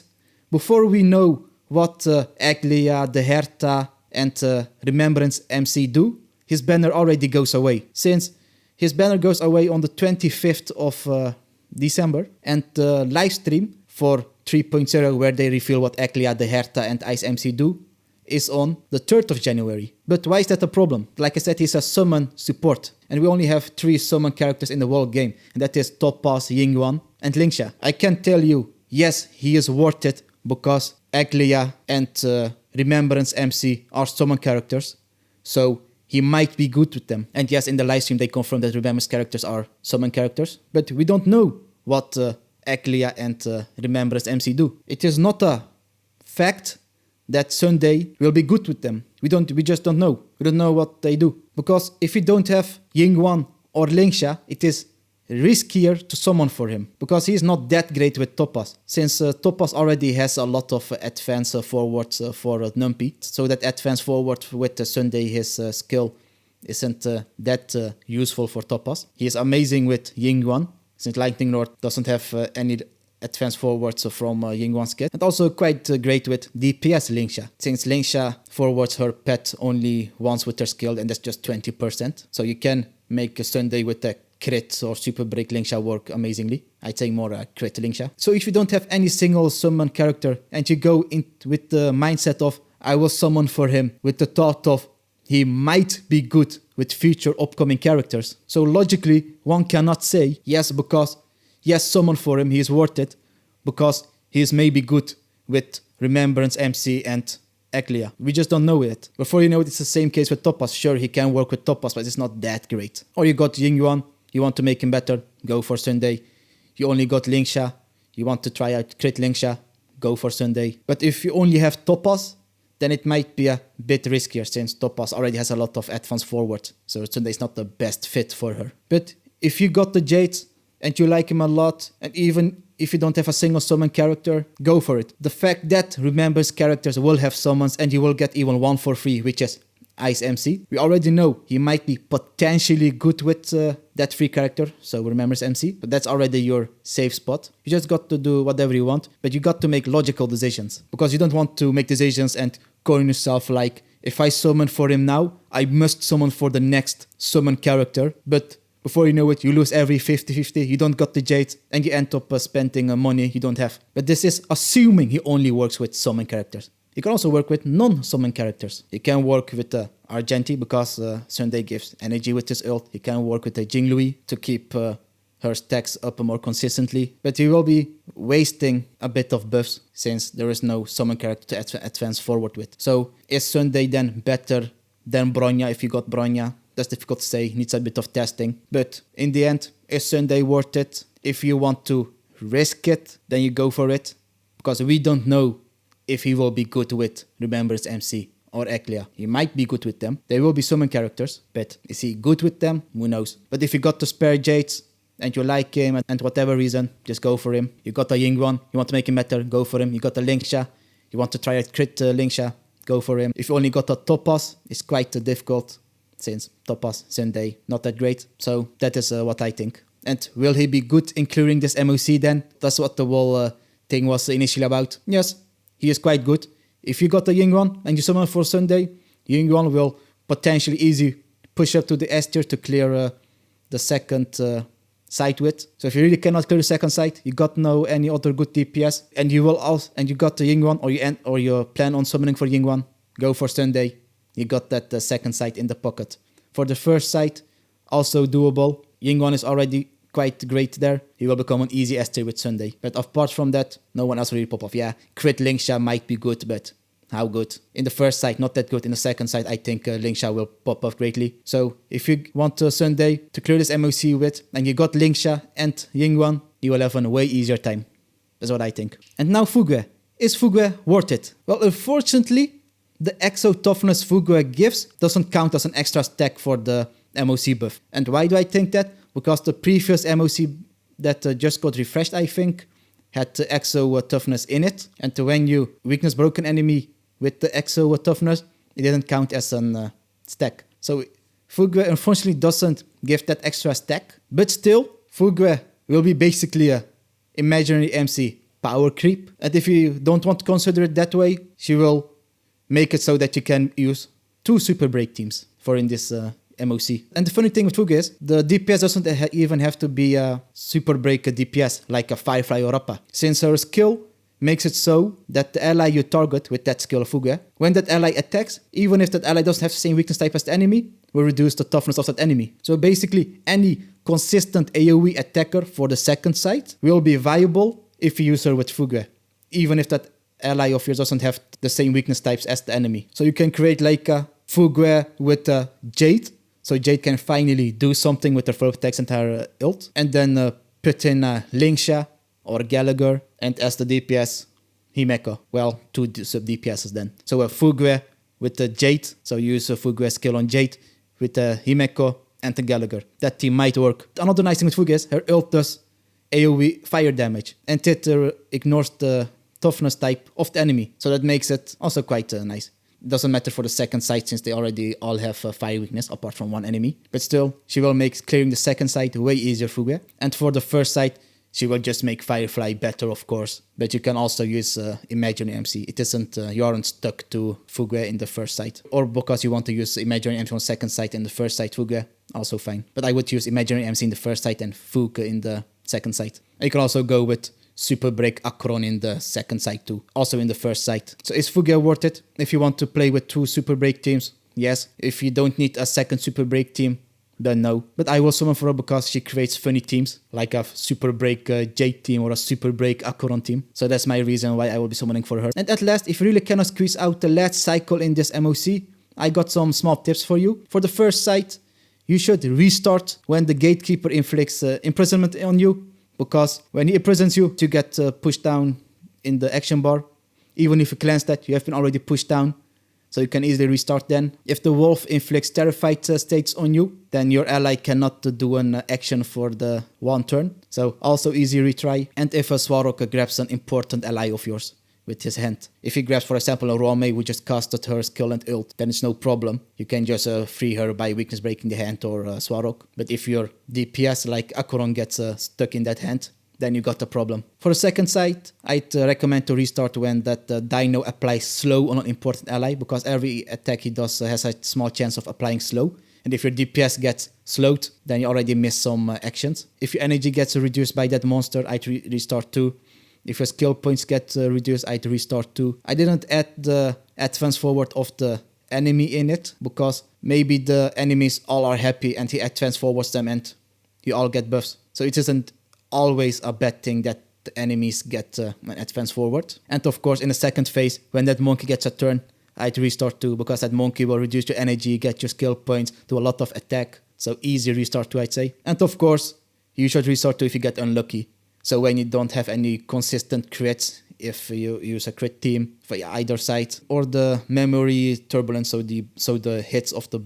before we know what Aglia, the Herta, and Remembrance MC do, his banner already goes away. Since his banner goes away on the 25th of December, and the live stream for 3.0, where they reveal what Aglia, the Herta, and Ice MC do, is on the 3rd of January. But why is that a problem? Like I said, he's a summon support, and we only have 3 summon characters in the whole game, and that is Topaz, Jing Yuan, and Linxia. I can tell you, yes, he is worth it, because Aglia and Remembrance MC are summon characters, so he might be good with them. And yes, in the live stream they confirm that Remembrance characters are summon characters, but we don't know what Aglia and Remembrance MC do. It is not a fact that Sunday will be good with them. We just don't know. We don't know what they do. Because if we don't have Jing Yuan or Linxia, it is riskier to summon for him, because he is not that great with Topaz, since Topaz already has a lot of advance forwards for Numpy, so that advance forward with Sunday, his skill isn't that useful for Topaz. He is amazing with Jing Yuan, since Lightning Lord doesn't have any advance forwards from Jing Yuan's kit, and also quite great with DPS Linxia, since Linxia forwards her pet only once with her skill, and that's just 20%, so you can make a Sunday with a crit or super break Linxia work amazingly. I'd say more crit Linxia. So if you don't have any single summon character and you go in with the mindset of I will summon for him, with the thought of he might be good with future upcoming characters, so logically one cannot say yes, because yes, summon for him, he is worth it, because he is maybe good with Remembrance MC and Aglia. We just don't know it. Before you know it, it's the same case with Topaz. Sure, he can work with Topaz, but it's not that great. Or you got Jing Yuan, you want to make him better, go for Sunday. You only got Linxia, you want to try out crit Linxia, go for Sunday. But if you only have Topaz, then it might be a bit riskier, since Topaz already has a lot of advance forward, so Sunday is not the best fit for her. But if you got the Jade and you like him a lot, and even if you don't have a single summon character, go for it. The fact that Remembrance characters will have summons, and you will get even one for free, which is Ice MC. We already know he might be potentially good with that free character, so Remembrance MC, but that's already your safe spot. You just got to do whatever you want, but you got to make logical decisions, because you don't want to make decisions and coin yourself like, if I summon for him now, I must summon for the next summon character, but before you know it, you lose every 50-50, you don't got the Jade, and you end up spending money you don't have. But this is assuming he only works with summon characters. You can also work with non-summon characters. You can work with Argenti, because Sunday gives energy with his ult. You can work with Jing Louis to keep her stacks up more consistently. But you will be wasting a bit of buffs, since there is no summon character to advance forward with. So is Sunday then better than Bronya if you got Bronya? That's difficult to say, needs a bit of testing. But in the end, is Sunday worth it? If you want to risk it, then you go for it. Because we don't know if he will be good with Remembrance MC or Eclia. He might be good with them. They will be summon characters, but is he good with them? Who knows? But if you got to spare Jades and you like him and whatever reason, just go for him. You got a Jing Yuan, you want to make him better, go for him. You got a Linksha, you want to try a crit Linksha, go for him. If you only got a Topaz, it's quite difficult since Topaz, Sunday, not that great. So that is what I think. And will he be good in clearing this MOC then? That's what the whole thing was initially about. Yes, he is quite good. If you got a Jing Yuan and you summon for Sunday, Jing Yuan will potentially easy push up to the S tier to clear the second site with. So if you really cannot clear the second site, you got no any other good DPS, and you will also you got the Jing Yuan, or you plan on summoning for Jing Yuan, go for Sunday. You got that second site in the pocket. For the first site, also doable. Jing Yuan is already quite great there. He will become an easy S tier with Sunday. But apart from that, no one else really pop off. Yeah, crit Linksha might be good, but how good? In the first site, not that good. In the second site, I think Linksha will pop off greatly. So if you want Sunday to clear this MOC with, and you got Linksha and Jing Yuan, you will have a way easier time. That's what I think. And now Fugue. Is Fugue worth it? Well, unfortunately, the Exo Toughness Fugue gives doesn't count as an extra stack for the MOC buff. And why do I think that? Because the previous MOC that just got refreshed, I think, had the Exo Toughness in it. And when you weakness broken enemy with the Exo Toughness, it didn't count as a stack. So Fugue unfortunately doesn't give that extra stack. But still, Fugue will be basically a imaginary MC power creep. And if you don't want to consider it that way, she will make it so that you can use 2 super break teams for in this MOC. And the funny thing with Fugue is, the DPS doesn't even have to be a super break DPS like a Firefly or Appa. Since her skill makes it so that the ally you target with that skill of Fugue, when that ally attacks, even if that ally doesn't have the same weakness type as the enemy, will reduce the toughness of that enemy. So basically, any consistent AoE attacker for the second site will be viable if you use her with Fugue, even if that ally of yours doesn't have the same weakness types as the enemy. So you can create like a Fugue with a Jade, so Jade can finally do something with her full attacks and her ult, and then put in Linksha or Gallagher, and as the DPS, Himeko. Well, 2 sub DPSs then. So a Fugue with the Jade, so use a Fugue skill on Jade with Himeko and the Gallagher. That team might work. Another nice thing with Fugue is her ult does AoE fire damage, and it ignores the toughness type of the enemy, so that makes it also quite nice. It doesn't matter for the second site since they already all have fire weakness apart from one enemy, but still she will make clearing the second site way easier Fugue. And for the first site, she will just make Firefly better, of course, but you can also use Imaginary MC. It isn't, you aren't stuck to Fugue in the first site, or because you want to use Imaginary MC on second site and the first site Fugue, also fine. But I would use Imaginary MC in the first site and Fugue in the second site. And you can also go with Super Break Akron in the second site too, also in the first site. So is Fugue worth it? If you want to play with 2 Super Break teams, yes. If you don't need a second Super Break team, then no. But I will summon for her because she creates funny teams, like a Super Break Jade team or a Super Break Akron team. So that's my reason why I will be summoning for her. And at last, if you really cannot squeeze out the last cycle in this MOC, I got some small tips for you. For the first site, you should restart when the Gatekeeper inflicts imprisonment on you. Because when he imprisons you, you get pushed down in the action bar. Even if you cleanse that, you have been already pushed down. So you can easily restart then. If the wolf inflicts terrified states on you, then your ally cannot do an action for the 1 turn. So also easy retry. And if a Swarok grabs an important ally of yours with his hand. If he grabs, for example, a Rome who just casted her skill and ult, then it's no problem. You can just free her by weakness breaking the hand or Swarok. But if your DPS like Akoron gets stuck in that hand, then you got a problem. For the second site, I'd recommend to restart when that Dino applies slow on an important ally, because every attack he does has a small chance of applying slow. And if your DPS gets slowed, then you already miss some actions. If your energy gets reduced by that monster, I'd restart too. If your skill points get reduced, I'd restart too. I didn't add the advance forward of the enemy in it, because maybe the enemies all are happy and he advance forwards them and you all get buffs. So it isn't always a bad thing that the enemies get an advance forward. And of course, in the second phase, when that monkey gets a turn, I'd restart too, because that monkey will reduce your energy, get your skill points, do a lot of attack. So easy restart too, I'd say. And of course, you should resort to if you get unlucky. So when you don't have any consistent crits, if you use a crit team for either side, or the memory turbulence, so the hits of the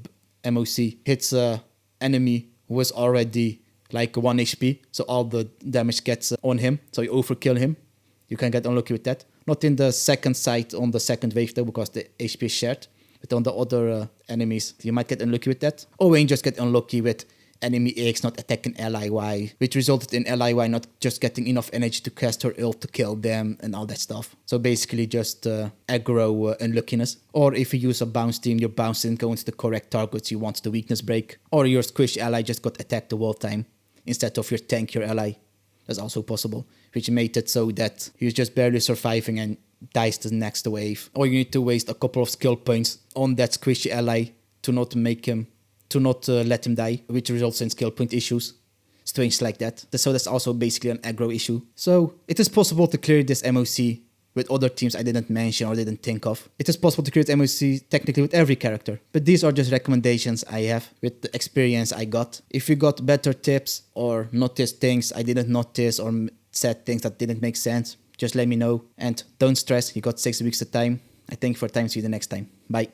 MOC hits a enemy who is already like 1 HP, so all the damage gets on him, so you overkill him. You can get unlucky with that. Not in the second side on the second wave though, because the HP is shared. But on the other enemies, you might get unlucky with that. Or when you just get unlucky with enemy X not attacking ally Y, which resulted in ally Y not just getting enough energy to cast her ult to kill them and all that stuff. So basically just aggro unluckiness. Or if you use a bounce team, your bounce didn't go into the correct targets you want the weakness break. Or your squish ally just got attacked the whole time instead of your tank your ally. That's also possible, which made it so that he's just barely surviving and dies the next wave. Or you need to waste a couple of skill points on that squishy ally to not let him die, which results in skill point issues. Strange like that. So that's also basically an aggro issue. So it is possible to clear this MOC with other teams I didn't mention or didn't think of. It is possible to clear MOC technically with every character. But these are just recommendations I have with the experience I got. If you got better tips or noticed things I didn't notice or said things that didn't make sense, just let me know. And don't stress, you got 6 weeks of time. I thank you for your time. See you the next time. Bye.